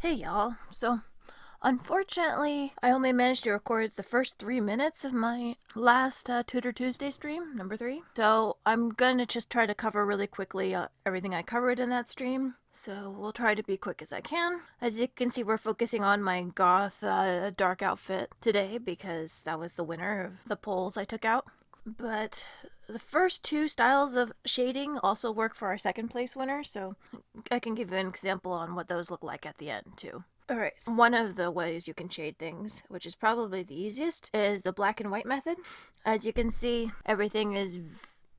Hey y'all. So, unfortunately, I only managed to record the first 3 minutes of my last Tutor Tuesday stream, number 3. So, I'm gonna just try to cover really quickly everything I covered in that stream. So, we'll try to be quick as I can. As you can see, we're focusing on my goth dark outfit today because that was the winner of the polls I took out. But the first two styles of shading also work for our second place winner, so I can give you an example on what those look like at the end too. Alright, so one of the ways you can shade things, which is probably the easiest, is the black and white method. As you can see, everything is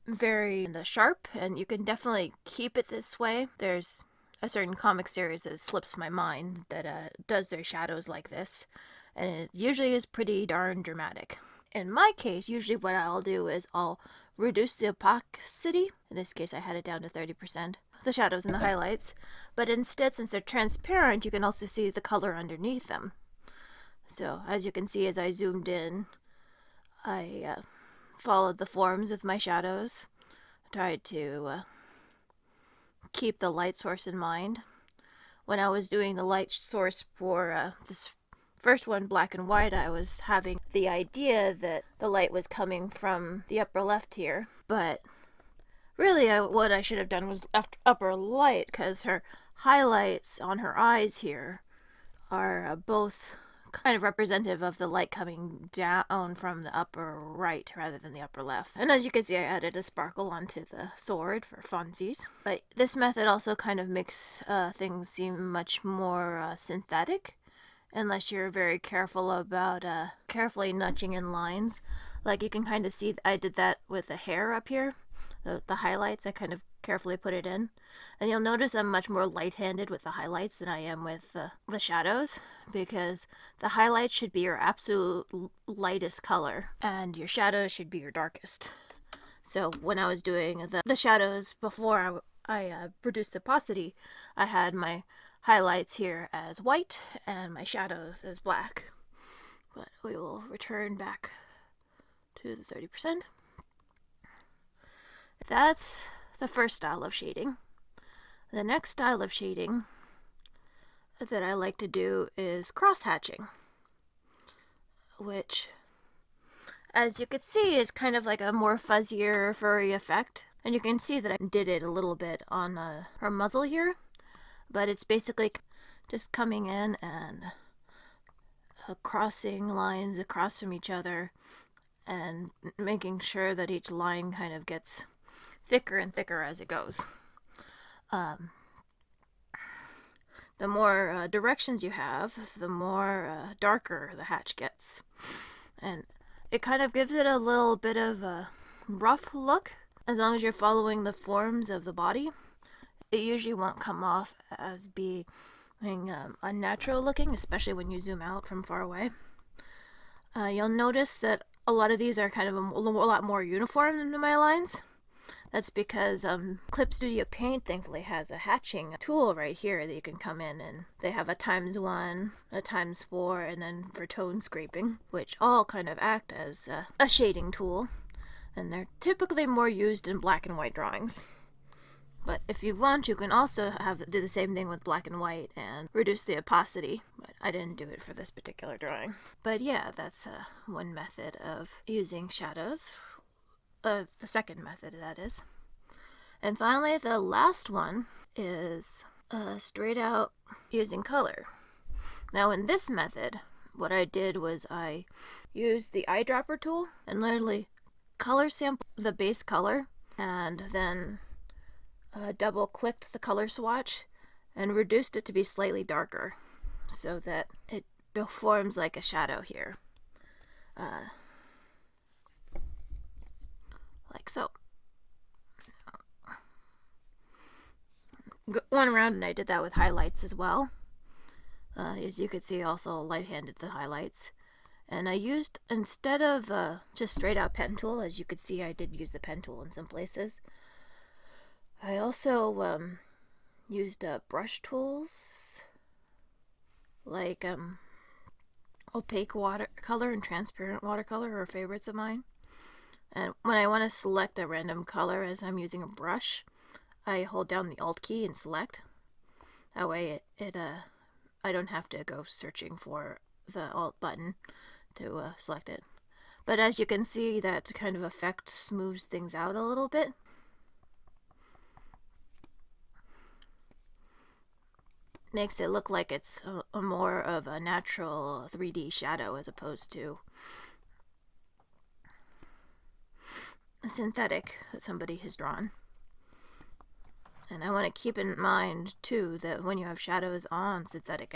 very sharp, and you can definitely keep it this way. There's a certain comic series that slips my mind that does their shadows like this, and it usually is pretty darn dramatic. In my case, usually what I'll do is I'll reduce the opacity. In this case, I had it down to 30%. The shadows and the highlights. But instead, since they're transparent, you can also see the color underneath them. So, as you can see, as I zoomed in, I followed the forms of my shadows. Tried to keep the light source in mind. When I was doing the light source for this first one, black and white, I was having the idea that the light was coming from the upper left here, but really what I should have done was left upper light, because her highlights on her eyes here are both kind of representative of the light coming down from the upper right rather than the upper left. And as you can see, I added a sparkle onto the sword for funsies. But this method also kind of makes things seem much more synthetic, unless you're very careful about carefully nudging in lines. Like you can kind of see I did that with the hair up here. The highlights, I kind of carefully put it in. And you'll notice I'm much more light-handed with the highlights than I am with the shadows, because the highlights should be your absolute lightest color, and your shadows should be your darkest. So when I was doing the shadows before I reduced the opacity, I had my highlights here as white and my shadows as black. But we will return back to the 30%. That's the first style of shading. The next style of shading that I like to do is cross-hatching, which, as you could see, is kind of like a more fuzzier, furry effect. And you can see that I did it a little bit on her muzzle here, but it's basically just coming in and crossing lines across from each other and making sure that each line kind of gets thicker and thicker as it goes. The more directions you have, the more darker the hatch gets. And it kind of gives it a little bit of a rough look. As long as you're following the forms of the body, it usually won't come off as being unnatural looking, especially when you zoom out from far away. You'll notice that a lot of these are kind of a lot more uniform than my lines. That's because Clip Studio Paint thankfully has a hatching tool right here that you can come in, and they have a ×1, a ×4, and then for tone scraping, which all kind of act as a shading tool. And they're typically more used in black and white drawings. But if you want, you can also do the same thing with black and white and reduce the opacity, but I didn't do it for this particular drawing. But yeah, that's one method of using shadows. The second method, that is. And finally, the last one is straight out using color. Now in this method, what I did was I used the eyedropper tool and literally color sample the base color, and then double clicked the color swatch and reduced it to be slightly darker so that it forms like a shadow here. Like so. One around, and I did that with highlights as well. As you could see, also light-handed the highlights. And I used, instead of just straight out pen tool, as you could see I did use the pen tool in some places, I also used brush tools like opaque watercolor and transparent watercolor are favorites of mine. And when I want to select a random color as I'm using a brush, I hold down the Alt key and select. That way I don't have to go searching for the Alt button to select it. But as you can see, that kind of effect smooths things out a little bit. Makes it look like it's a more of a natural 3D shadow as opposed to a synthetic that somebody has drawn. And I want to keep in mind too that when you have shadows on synthetic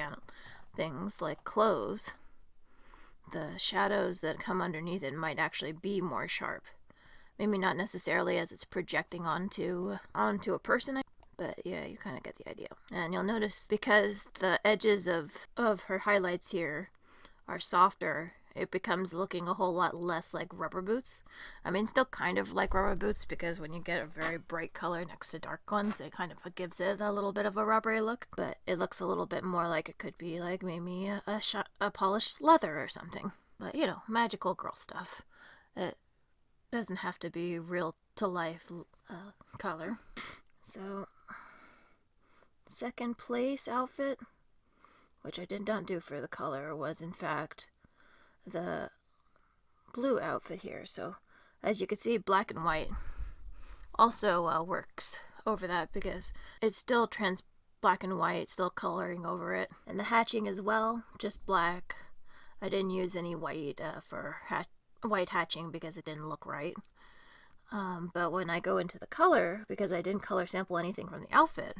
things like clothes, the shadows that come underneath it might actually be more sharp. Maybe not necessarily as it's projecting onto a person, but yeah, you kind of get the idea. And you'll notice because the edges of her highlights here are softer, it becomes looking a whole lot less like rubber boots. I mean, still kind of like rubber boots, because when you get a very bright color next to dark ones, it kind of gives it a little bit of a rubbery look, but it looks a little bit more like it could be like maybe a polished leather or something. But, you know, magical girl stuff. It doesn't have to be real to life color. So, second place outfit, which I did not do for the color, was in fact the blue outfit here. So as you can see, black and white also works over that, because it's still black and white, still coloring over it. And the hatching as well, just black. I didn't use any white for white hatching because it didn't look right. But when I go into the color, because I didn't color sample anything from the outfit,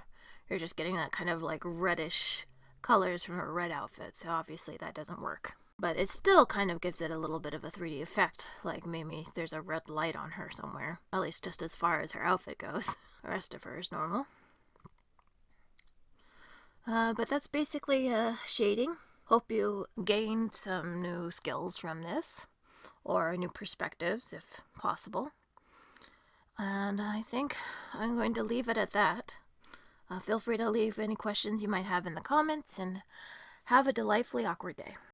you're just getting that kind of like reddish colors from a red outfit, so obviously that doesn't work. But it still kind of gives it a little bit of a 3D effect, like maybe there's a red light on her somewhere, at least just as far as her outfit goes. The rest of her is normal. But that's basically shading. Hope you gained some new skills from this, or new perspectives if possible. And I think I'm going to leave it at that. Feel free to leave any questions you might have in the comments, and have a delightfully awkward day.